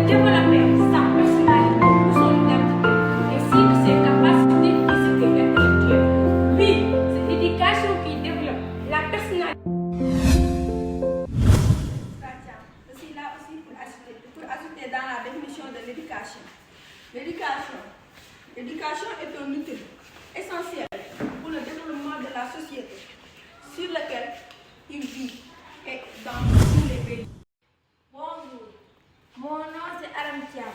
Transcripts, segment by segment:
développer sa personnalité ou son identité, ainsi que ses capacités physiques et intellectuelles. Oui, c'est l'éducation qui développe la personnalité. Je suis là aussi pour ajouter dans la définition de l'éducation. L'éducation est un outil essentiel pour le développement de la société sur lequel il vit et dans tous les pays. Bonjour, mon nom c'est Aram Thiam.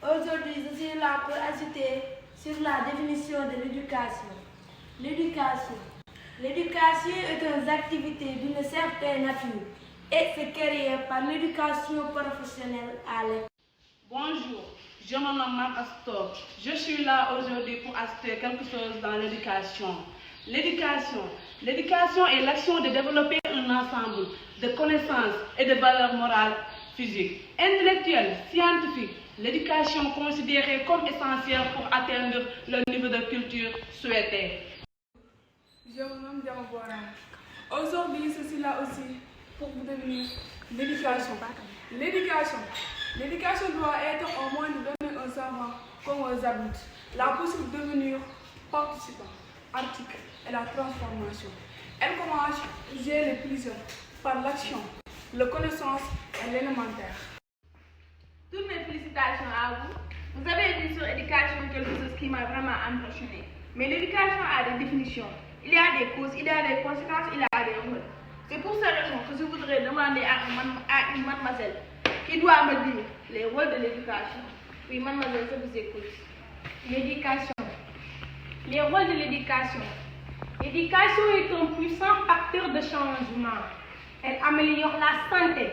Aujourd'hui, je suis là pour ajouter sur la définition de l'éducation. L'éducation est une activité d'une certaine nature et se crée par l'éducation professionnelle à l'école. Bonjour, je me nomme Mme Astor. Je suis là aujourd'hui pour ajouter quelque chose dans l'éducation. L'éducation est l'action de développer un ensemble de connaissances et de valeurs morales, physiques, intellectuelles, scientifiques. L'éducation considérée comme essentielle pour atteindre le niveau de culture souhaité. Je me nomme Diama Boran. Aujourd'hui, je suis là aussi pour vous donner l'éducation. L'éducation doit être au moins de donner un savoir comme aux adultes, la possible de devenir participant, article et la transformation. Elle commence dès les prisons par l'action, la connaissance et l'élémentaire. Toutes mes félicitations à vous. Vous avez dit sur l'éducation quelque chose qui m'a vraiment impressionné. Mais l'éducation a des définitions. Il y a des causes, il y a des conséquences, il y a des rôles. C'est pour cette raison que je voudrais demander à une mademoiselle qui doit me dire les rôles de l'éducation. Oui, mademoiselle, je vous écoute. L'éducation. Les rôles de l'éducation. L'éducation est un puissant facteur de changement. Elle améliore la santé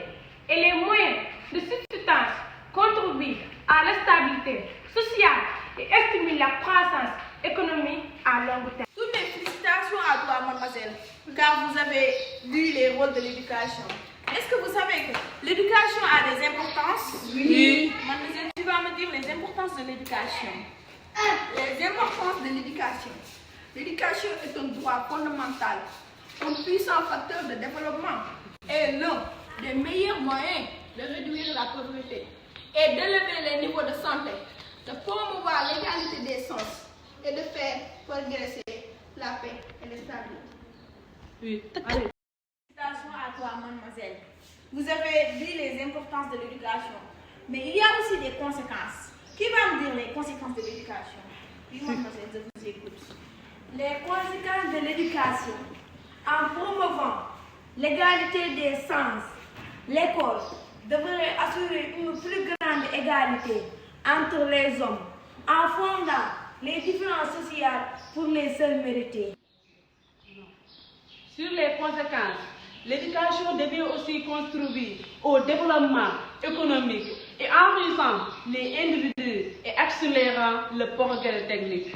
et les moyens de subsistance, contribue à la stabilité sociale et stimule la croissance économique à long terme. Toutes mes félicitations à toi, mademoiselle, car vous avez lu les rôles de l'éducation. Est-ce que vous savez que l'éducation a des importances? Oui. Mademoiselle, tu vas me dire les importances de l'éducation. Les importances de l'éducation. L'éducation est un droit fondamental, un puissant facteur de développement et l'un des meilleurs moyens de réduire la pauvreté et d'élever les niveaux de santé, de promouvoir l'égalité des sens et de faire progresser la paix et la stabilité. Oui. Félicitations à toi, mademoiselle. Vous avez dit les importances de l'éducation, mais il y a aussi des conséquences. Qui va me dire les conséquences de l'éducation? Oui, mademoiselle, je vous écoute. Les conséquences de l'éducation, en promouvant l'égalité des sens, l'école devrait assurer une plus grande égalité entre les hommes, en fondant les différences sociales pour les seuls mérités. Sur les conséquences, l'éducation devait aussi contribuer au développement économique et enrichissant les individus et accélérant le progrès technique.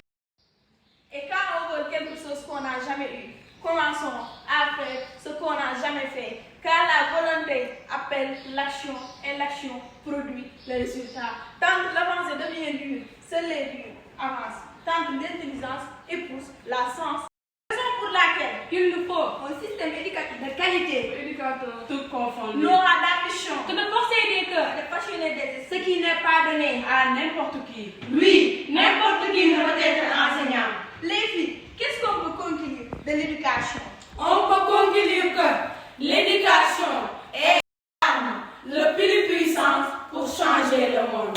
Et quand on veut quelque chose qu'on n'a jamais eu, commençons à faire ce qu'on n'a jamais fait, car la volonté appelle l'action et l'action produit le résultat. Tant que l'avancée devient dure, seul les durs avancent. Tant que l'intelligence épouse la science. Raison pour laquelle il nous faut un système éducatif de qualité, Éducateur, Tout confondu. n'aura d'ambition Que de forcer des cœurs, de passionner des Ce qui n'est pas donné À n'importe qui. Oui, n'importe qui ne peut être enseignant. Les filles, qu'est-ce qu'on peut conclure de l'éducation? On peut conclure que l'éducation est l'arme le plus puissante pour changer le monde.